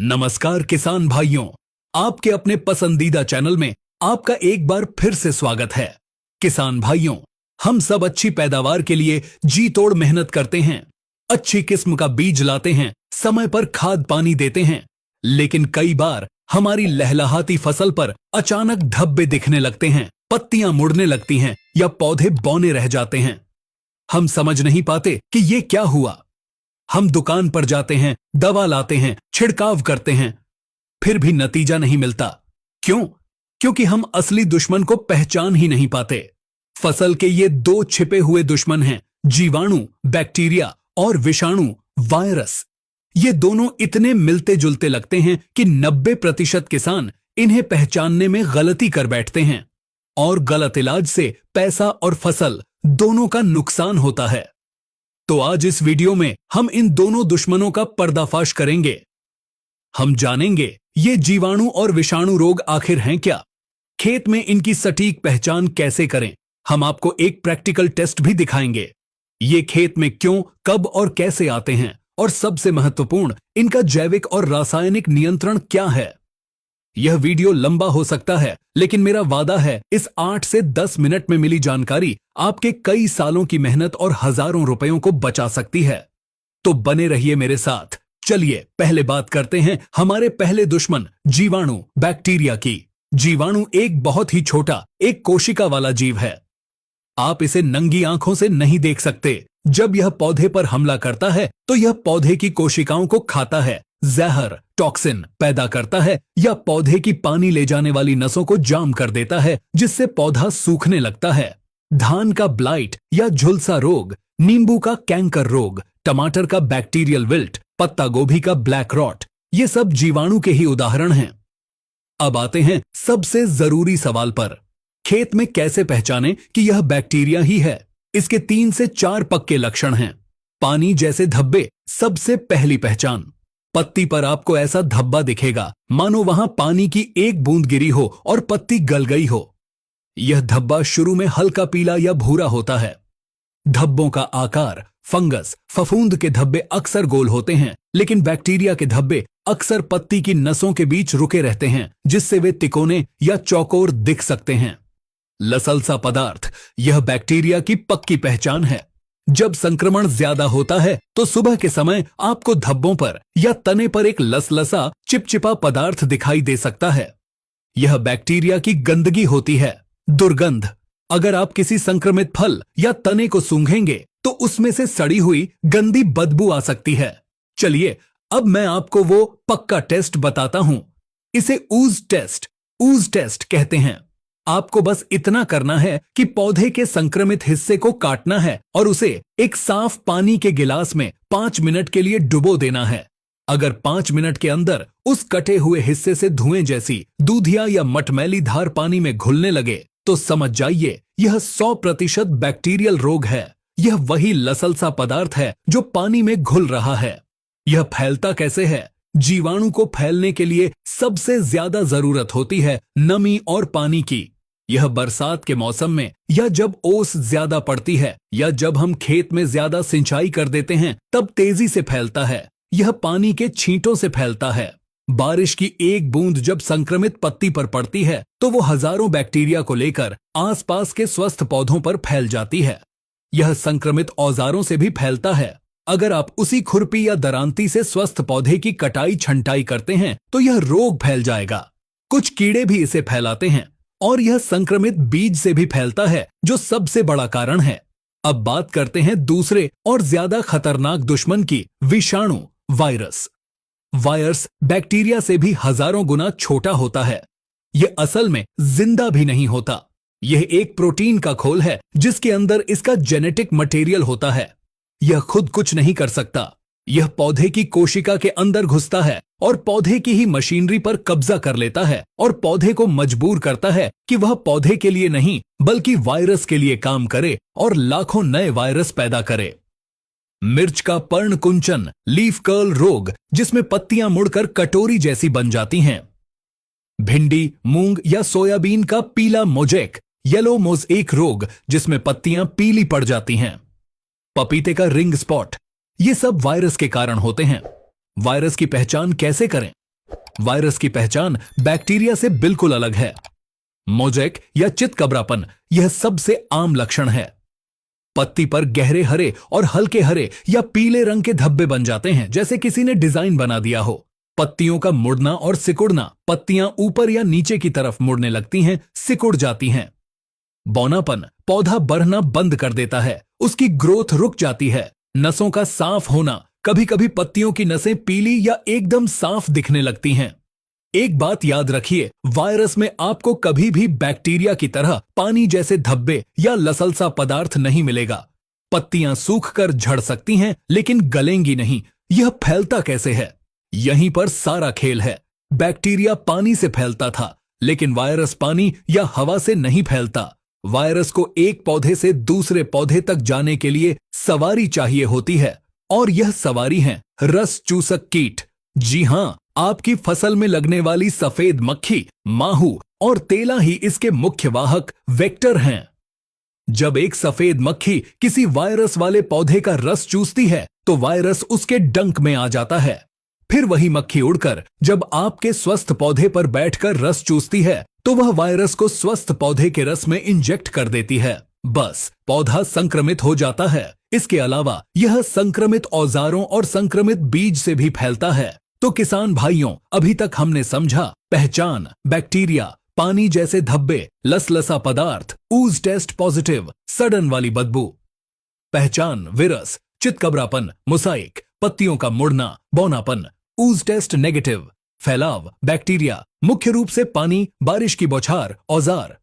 नमस्कार किसान भाइयों, आपके अपने पसंदीदा चैनल में आपका एक बार फिर से स्वागत है। किसान भाइयों, हम सब अच्छी पैदावार के लिए जी तोड़ मेहनत करते हैं, अच्छी किस्म का बीज लाते हैं, समय पर खाद पानी देते हैं, लेकिन कई बार हमारी लहलहाती फसल पर अचानक धब्बे दिखने लगते हैं, पत्तियां मुड़ने लगती हैं या पौधे बौने रह जाते हैं। हम समझ नहीं पाते कि ये क्या हुआ। हम दुकान पर जाते हैं, दवा लाते हैं, छिड़काव करते हैं, फिर भी नतीजा नहीं मिलता। क्यों? क्योंकि हम असली दुश्मन को पहचान ही नहीं पाते। फसल के ये दो छिपे हुए दुश्मन हैं, जीवाणु बैक्टीरिया और विषाणु वायरस। ये दोनों इतने मिलते जुलते लगते हैं कि 90% किसान इन्हें पहचानने में गलती कर बैठते हैं और गलत इलाज से पैसा और फसल दोनों का नुकसान होता है। तो आज इस वीडियो में हम इन दोनों दुश्मनों का पर्दाफाश करेंगे। हम जानेंगे ये जीवाणु और विषाणु रोग आखिर हैं क्या, खेत में इनकी सटीक पहचान कैसे करें। हम आपको एक प्रैक्टिकल टेस्ट भी दिखाएंगे। ये खेत में क्यों, कब और कैसे आते हैं, और सबसे महत्वपूर्ण, इनका जैविक और रासायनिक नियंत्रण क्या है। यह वीडियो लंबा हो सकता है, लेकिन मेरा वादा है इस 8 से 10 मिनट में मिली जानकारी आपके कई सालों की मेहनत और हजारों रुपयों को बचा सकती है। तो बने रहिए मेरे साथ। चलिए पहले बात करते हैं हमारे पहले दुश्मन जीवाणु बैक्टीरिया की। जीवाणु एक बहुत ही छोटा, एक कोशिका वाला जीव है। आप इसे नंगी आंखों से नहीं देख सकते। जब यह पौधे पर हमला करता है तो यह पौधे की कोशिकाओं को खाता है, जहर टॉक्सिन पैदा करता है या पौधे की पानी ले जाने वाली नसों को जाम कर देता है, जिससे पौधा सूखने लगता है। धान का ब्लाइट या झुलसा रोग, नींबू का कैंकर रोग, टमाटर का बैक्टीरियल विल्ट, पत्ता गोभी का ब्लैक रॉट, ये सब जीवाणु के ही उदाहरण हैं। अब आते हैं सबसे जरूरी सवाल पर। खेत में कैसे पहचानें कि यह बैक्टीरिया ही है। इसके 3 से 4 पक्के लक्षण हैं। पानी जैसे धब्बे सबसे पहली पहचान। पत्ती पर आपको ऐसा धब्बा दिखेगा मानो वहां पानी की एक बूंद गिरी हो और पत्ती गल गई हो। यह धब्बा शुरू में हल्का पीला या भूरा होता है। धब्बों का आकार, फंगस, फफूंद के धब्बे अक्सर गोल होते हैं, लेकिन बैक्टीरिया के धब्बे अक्सर पत्ती की नसों के बीच रुके रहते हैं, जिससे वे तिकोने या चौकोर दिख सकते हैं। लसलसा पदार्थ, यह बैक्टीरिया की पक्की पहचान है। जब संक्रमण ज्यादा होता है तो सुबह के समय आपको धब्बों पर या तने पर एक लसलसा चिपचिपा पदार्थ दिखाई दे सकता है। यह बैक्टीरिया की गंदगी होती है। दुर्गंध, अगर आप किसी संक्रमित फल या तने को सूंघेंगे तो उसमें से सड़ी हुई गंदी बदबू आ सकती है। चलिए अब मैं आपको वो पक्का टेस्ट बताता हूं। इसे ऊज टेस्ट कहते हैं। आपको बस इतना करना है कि पौधे के संक्रमित हिस्से को काटना है और उसे एक साफ पानी के गिलास में 5 मिनट के लिए डुबो देना है। अगर 5 मिनट के अंदर उस कटे हुए हिस्से से धुएं जैसी दूधिया या मटमैली धार पानी में घुलने लगे तो समझ जाइए यह 100% बैक्टीरियल रोग है। यह वही लसलसा पदार्थ है जो पानी में घुल रहा है। यह फैलता कैसे है? जीवाणु को फैलने के लिए सबसे ज्यादा जरूरत होती है नमी और पानी की। यह बरसात के मौसम में या जब ओस ज्यादा पड़ती है या जब हम खेत में ज्यादा सिंचाई कर देते हैं तब तेजी से फैलता है। यह पानी के छींटों से फैलता है। बारिश की एक बूंद जब संक्रमित पत्ती पर पड़ती है तो वो हजारों बैक्टीरिया को लेकर आसपास के स्वस्थ पौधों पर फैल जाती है। यह संक्रमित औजारों से भी फैलता है। अगर आप उसी खुरपी या दरांती से स्वस्थ पौधे की कटाई छंटाई करते हैं तो यह रोग फैल जाएगा। कुछ कीड़े भी इसे फैलाते हैं और यह संक्रमित बीज से भी फैलता है, जो सबसे बड़ा कारण है। अब बात करते हैं दूसरे और ज्यादा खतरनाक दुश्मन की, विषाणु वायरस। वायरस बैक्टीरिया से भी हजारों गुना छोटा होता है। यह असल में जिंदा भी नहीं होता। यह एक प्रोटीन का खोल है जिसके अंदर इसका जेनेटिक मटेरियल होता है। यह खुद कुछ नहीं कर सकता। यह पौधे की कोशिका के अंदर घुसता है और पौधे की ही मशीनरी पर कब्जा कर लेता है और पौधे को मजबूर करता है कि वह पौधे के लिए नहीं बल्कि वायरस के लिए काम करे और लाखों नए वायरस पैदा करे। मिर्च का पर्णकुंचन, लीफ कर्ल रोग, जिसमें पत्तियां मुड़कर कटोरी जैसी बन जाती हैं। भिंडी, मूंग या सोयाबीन का पीला मोजेक, येलो मोज़ेक रोग, जिसमें पत्तियां पीली पड़ जाती हैं। पपीते का रिंग स्पॉट, ये सब वायरस के कारण होते हैं। वायरस की पहचान कैसे करें? वायरस की पहचान बैक्टीरिया से बिल्कुल अलग है। मोज़ेक या चितकबरापन यह सबसे आम लक्षण है। पत्ती पर गहरे हरे और हल्के हरे या पीले रंग के धब्बे बन जाते हैं, जैसे किसी ने डिजाइन बना दिया हो। पत्तियों का मुड़ना और सिकुड़ना, पत्तियां ऊपर या नीचे की तरफ मुड़ने लगती हैं, सिकुड़ जाती हैं। बौनापन, पौधा बढ़ना बंद कर देता है, उसकी ग्रोथ रुक जाती है। नसों का साफ होना, कभी कभी पत्तियों की नसें पीली या एकदम साफ दिखने लगती हैं। एक बात याद रखिए, वायरस में आपको कभी भी बैक्टीरिया की तरह पानी जैसे धब्बे या लसलसा पदार्थ नहीं मिलेगा। पत्तियां सूखकर झड़ सकती हैं, लेकिन गलेंगी नहीं। यह फैलता कैसे है? यहीं पर सारा खेल है। बैक्टीरिया पानी से फैलता था, लेकिन वायरस पानी या हवा से नहीं फैलता। वायरस को एक पौधे से दूसरे पौधे तक जाने के लिए सवारी चाहिए होती है, और यह सवारी है रस चूसक कीट। जी हां, आपकी फसल में लगने वाली सफेद मक्खी, माहू और तेला ही इसके मुख्य वाहक वेक्टर हैं। जब एक सफेद मक्खी किसी वायरस वाले पौधे का रस चूसती है, तो वायरस उसके डंक में आ जाता है। फिर वही मक्खी उड़कर जब आपके स्वस्थ पौधे पर बैठकर रस चूसती है, तो वह वायरस को स्वस्थ पौधे के रस में इंजेक्ट कर देती है। बस पौधा संक्रमित हो जाता है। इसके अलावा यह संक्रमित औजारों और संक्रमित बीज से भी फैलता है। तो किसान भाइयों, अभी तक हमने समझा पहचान, बैक्टीरिया, पानी जैसे धब्बे, लसलसा पदार्थ, ऊज टेस्ट पॉजिटिव, सडन वाली बदबू। पहचान विरस, चितकबरापन, मोज़ेक, पत्तियों का मुड़ना, बौनापन, ऊज टेस्ट नेगेटिव। फैलाव, बैक्टीरिया, मुख्य रूप से पानी, बारिश की बौछार, औजार।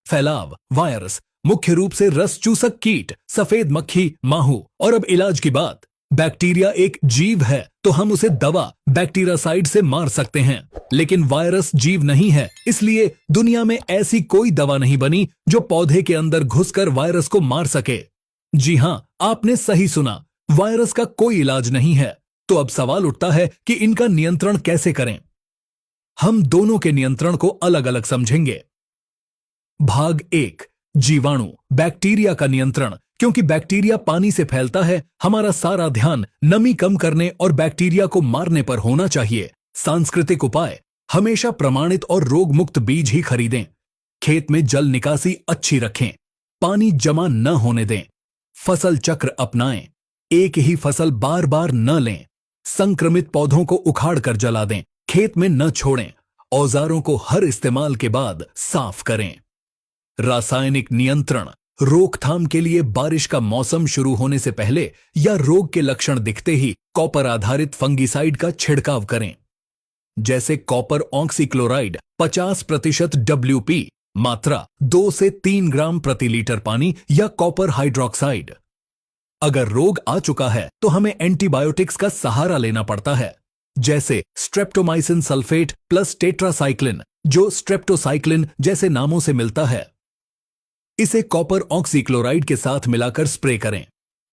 फैलाव, वायरस, मुख्य रूप से रस चूसक कीट, सफेद मक्खी, माहू। और अब इलाज की बात। बैक्टीरिया एक जीव है, तो हम उसे दवा बैक्टीरियासाइड से मार सकते हैं, लेकिन वायरस जीव नहीं है, इसलिए दुनिया में ऐसी कोई दवा नहीं बनी जो पौधे के अंदर घुसकर वायरस को मार सके। जी हां, आपने सही सुना, वायरस का कोई इलाज नहीं है। तो अब सवाल उठता है कि इनका नियंत्रण कैसे करें। हम दोनों के नियंत्रण को अलग अलग समझेंगे। भाग 1, जीवाणु, बैक्टीरिया का नियंत्रण। क्योंकि बैक्टीरिया पानी से फैलता है, हमारा सारा ध्यान नमी कम करने और बैक्टीरिया को मारने पर होना चाहिए। सांस्कृतिक उपाय, हमेशा प्रमाणित और रोग मुक्त बीज ही खरीदें। खेत में जल निकासी अच्छी रखें, पानी जमा न होने दें। फसल चक्र अपनाएं, एक ही फसल बार बार न लें। संक्रमित पौधों को उखाड़ कर जला दें, खेत में न छोड़ें। औजारों को हर इस्तेमाल के बाद साफ करें। रासायनिक नियंत्रण, रोकथाम के लिए बारिश का मौसम शुरू होने से पहले या रोग के लक्षण दिखते ही कॉपर आधारित फंगिसाइड का छिड़काव करें, जैसे कॉपर ऑक्सीक्लोराइड 50% WP, मात्रा 2 से 3 ग्राम प्रति लीटर पानी, या कॉपर हाइड्रोक्साइड। अगर रोग आ चुका है तो हमें एंटीबायोटिक्स का सहारा लेना पड़ता है, जैसे स्ट्रेप्टोमाइसिन सल्फेट प्लस टेट्रासाइक्लिन, जो स्ट्रेप्टोसाइक्लिन जैसे नामों से मिलता है। इसे कॉपर ऑक्सीक्लोराइड के साथ मिलाकर स्प्रे करें।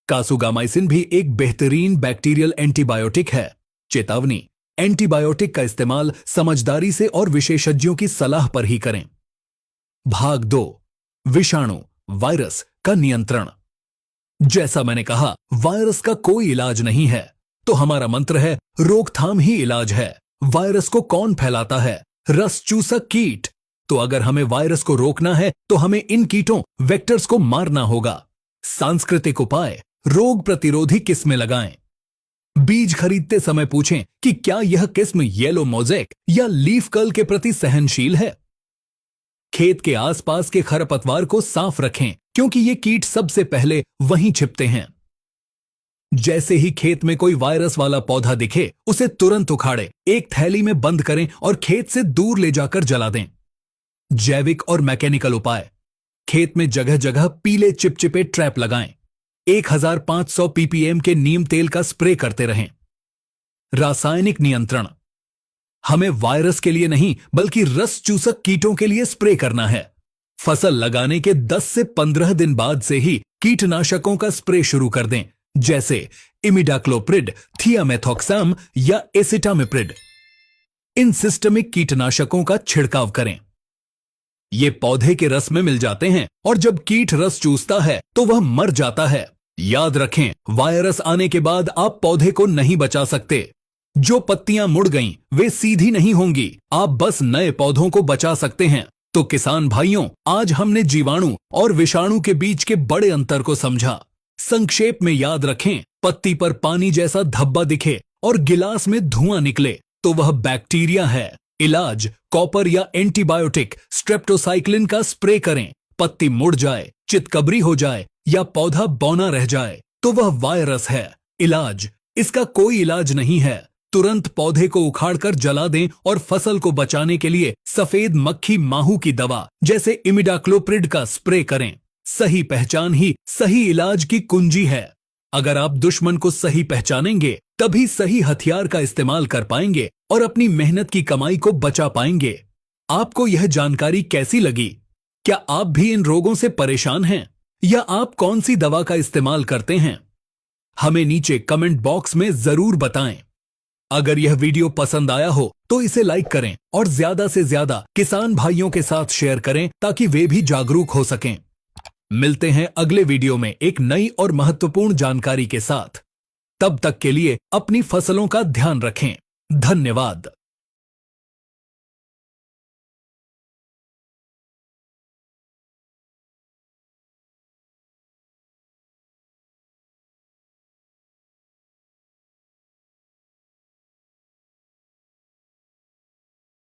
कासुगामाइसिन भी एक बेहतरीन बैक्टीरियल एंटीबायोटिक है। चेतावनी, एंटीबायोटिक का इस्तेमाल समझदारी से और विशेषज्ञों की सलाह पर ही करें। भाग 2, विषाणु, वायरस का नियंत्रण। जैसा मैंने कहा, वायरस का कोई इलाज नहीं है, तो हमारा मंत्र है रोकथाम ही इलाज है। वायरस को कौन फैलाता है? रस चूसक कीट। तो अगर हमें वायरस को रोकना है तो हमें इन कीटों, वेक्टर्स को मारना होगा। सांस्कृतिक उपाय, रोग प्रतिरोधी किस्में लगाएं। बीज खरीदते समय पूछें कि क्या यह किस्म येलो मोज़ेक या लीफ कर्ल के प्रति सहनशील है। खेत के आसपास के खरपतवार को साफ रखें, क्योंकि ये कीट सबसे पहले वहीं छिपते हैं। जैसे ही खेत में कोई वायरस वाला पौधा दिखे, उसे तुरंत उखाड़े, एक थैली में बंद करें और खेत से दूर ले जाकर जला दें। जैविक और मैकेनिकल उपाय, खेत में जगह जगह पीले चिपचिपे ट्रैप लगाएं। 1500 ppm के नीम तेल का स्प्रे करते रहें। रासायनिक नियंत्रण, हमें वायरस के लिए नहीं बल्कि रस चूसक कीटों के लिए स्प्रे करना है। फसल लगाने के 10 से 15 दिन बाद से ही कीटनाशकों का स्प्रे शुरू कर दें, जैसे इमिडाक्लोप्रिड, थियामेथोक्साम या एसिटामिप्रिड। इन सिस्टमिक कीटनाशकों का छिड़काव करें। ये पौधे के रस में मिल जाते हैं और जब कीट रस चूसता है तो वह मर जाता है। याद रखें, वायरस आने के बाद आप पौधे को नहीं बचा सकते। जो पत्तियां मुड़ गईं, वे सीधी नहीं होंगी। आप बस नए पौधों को बचा सकते हैं। तो किसान भाइयों, आज हमने जीवाणु और विषाणु के बीच के बड़े अंतर को समझा। संक्षेप में याद रखें, पत्ती पर पानी जैसा धब्बा दिखे और गिलास में धुआं निकले तो वह बैक्टीरिया है। इलाज, कॉपर या एंटीबायोटिक स्ट्रेप्टोसाइक्लिन का स्प्रे करें। पत्ती मुड़ जाए, चितकबरी हो जाए या पौधा बौना रह जाए तो वह वायरस है। इलाज, इसका कोई इलाज नहीं है। तुरंत पौधे को उखाड़कर जला दें और फसल को बचाने के लिए सफेद मक्खी माहू की दवा जैसे इमिडाक्लोप्रिड का स्प्रे करें। सही पहचान ही सही इलाज की कुंजी है। अगर आप दुश्मन को सही पहचानेंगे, तभी सही हथियार का इस्तेमाल कर पाएंगे और अपनी मेहनत की कमाई को बचा पाएंगे। आपको यह जानकारी कैसी लगी? क्या आप भी इन रोगों से परेशान हैं? या आप कौन सी दवा का इस्तेमाल करते हैं? हमें नीचे कमेंट बॉक्स में जरूर बताएं। अगर यह वीडियो पसंद आया हो तो इसे लाइक करें और ज्यादा से ज्यादा किसान भाइयों के साथ शेयर करें ताकि वे भी जागरूक हो सकें। मिलते हैं अगले वीडियो में एक नई और महत्वपूर्ण जानकारी के साथ। तब तक के लिए अपनी फसलों का ध्यान रखें। धन्यवाद।